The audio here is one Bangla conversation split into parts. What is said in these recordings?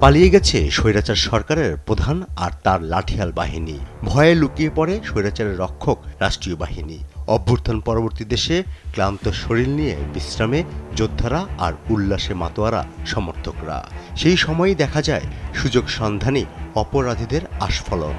পালিয়ে গেছে স্বৈরাচার সরকারের প্রধান আর তার লাঠিয়াল বাহিনী। ভয়ে লুকিয়ে পড়ে স্বৈরাচারের রক্ষক রাষ্ট্রীয় বাহিনী। অভ্যুত্থান পরবর্তী দেশে ক্লান্ত শরীর নিয়ে বিশ্রামে যোদ্ধারা আর উল্লাসে মাতোয়ারা সমর্থকরা। সেই সময়ই দেখা যায় সুযোগ সন্ধানী অপরাধীদের আস্ফলন।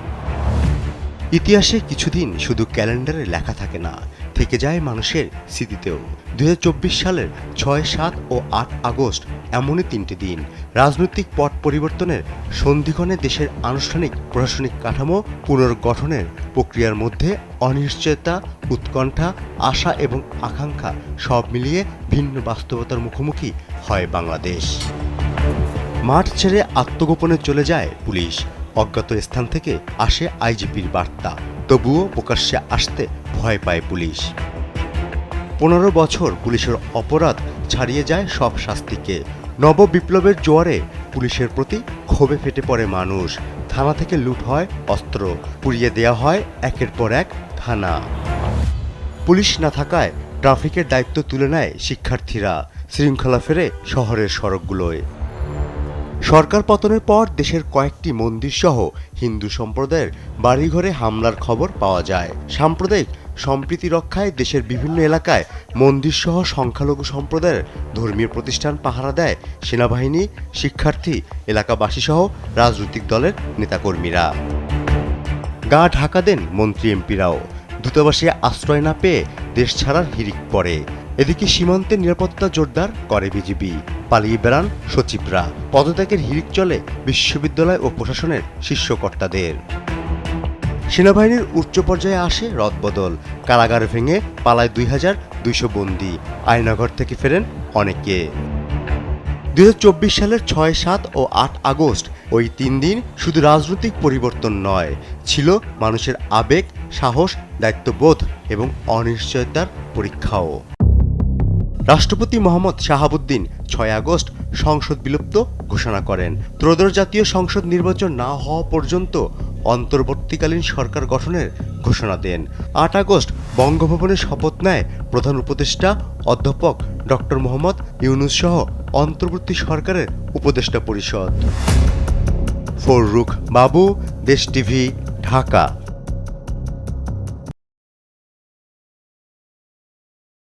ইতিহাসে কিছুদিন শুধু ক্যালেন্ডারে লেখা থাকে না, থেকে যায় মানুষের স্মৃতিতেও। 2024 সালের 6, 7 ও 8 আগস্ট এমনই তিনটি দিন রাজনৈতিক পট পরিবর্তনের সন্ধিক্ষণে দেশের আনুষ্ঠানিক প্রশাসনিক কাঠামো পুনর্গঠনের প্রক্রিয়ার মধ্যে অনিশ্চয়তা, উৎকণ্ঠা, আশা এবং আকাঙ্ক্ষা সব মিলিয়ে ভিন্ন বাস্তবতার মুখোমুখি হয় বাংলাদেশ। মাঠ ছেড়ে আত্মগোপনে চলে যায় পুলিশ। অজ্ঞাত স্থান থেকে আসে আইজিপির বার্তা, তবুও প্রকাশ্যে আসতে ভয় পায় পুলিশ। 15 বছর পুলিশের অপরাধ ছাড়িয়ে যায় সব শাস্তিকে। নববিপ্লবের জোয়ারে পুলিশের প্রতি ক্ষোভে ফেটে পড়ে মানুষ। থানা থেকে লুট হয় অস্ত্র, পুড়িয়ে দেয়া হয় একের পর এক থানা। পুলিশ না থাকায় ট্রাফিকের দায়িত্ব তুলে নেয় শিক্ষার্থীরা। শৃঙ্খলা ফেরে শহরের সড়কগুলোয়। সরকার পতনের পর দেশের কয়েকটি মন্দিরসহ হিন্দু সম্প্রদায়ের বাড়িঘরে হামলার খবর পাওয়া যায়। সাম্প্রদায়িক সম্প্রীতি রক্ষায় দেশের বিভিন্ন এলাকায় মন্দিরসহ সংখ্যালঘু সম্প্রদায়ের ধর্মীয় প্রতিষ্ঠান পাহারা দেয় সেনাবাহিনী, শিক্ষার্থী, এলাকাবাসীসহ রাজনৈতিক দলের নেতাকর্মীরা। গা ঢাকা দেন মন্ত্রী এমপিরাও। দূতাবাসে আশ্রয় না পেয়ে দেশ ছাড়ার হিড়িক পড়ে। এদিকে সীমান্তের নিরাপত্তা জোরদার করে বিজিবি। পালিয়ে বেড়ান সচিবরা। পদত্যাগের হিড়িক চলে বিশ্ববিদ্যালয় ও প্রশাসনের শীর্ষকর্তাদের। সেনাবাহিনীর উচ্চ পর্যায়ে আসে রদবদল। কারাগার ভেঙে পালায় 2200 বন্দী। আয়নাঘর থেকে ফেরেন অনেকে। 2024 সালের 6, 7 ও 8 আগস্ট ওই 3 দিন শুধু রাজনৈতিক পরিবর্তন নয়, ছিল মানুষের আবেগ, সাহস, দায়িত্ববোধ এবং অনিশ্চয়তার পরীক্ষাও। রাষ্ট্রপতি মোহাম্মদ শাহাবুদ্দিন 6 আগস্ট সংসদ বিলুপ্ত ঘোষণা করেন। ত্রয়োদশ জাতীয় সংসদ নির্বাচন না হওয়া পর্যন্ত অন্তর্বর্তীকালীন সরকার গঠনের ঘোষণা দেন। 8 আগস্ট বঙ্গভবনে শপথ নেয় প্রধান উপদেষ্টা অধ্যাপক ডক্টর মোহাম্মদ ইউনূস সহ অন্তর্বর্তী সরকারের উপদেষ্টা পরিষদ। ফররুখ বাবু, দেশ টিভি, ঢাকা।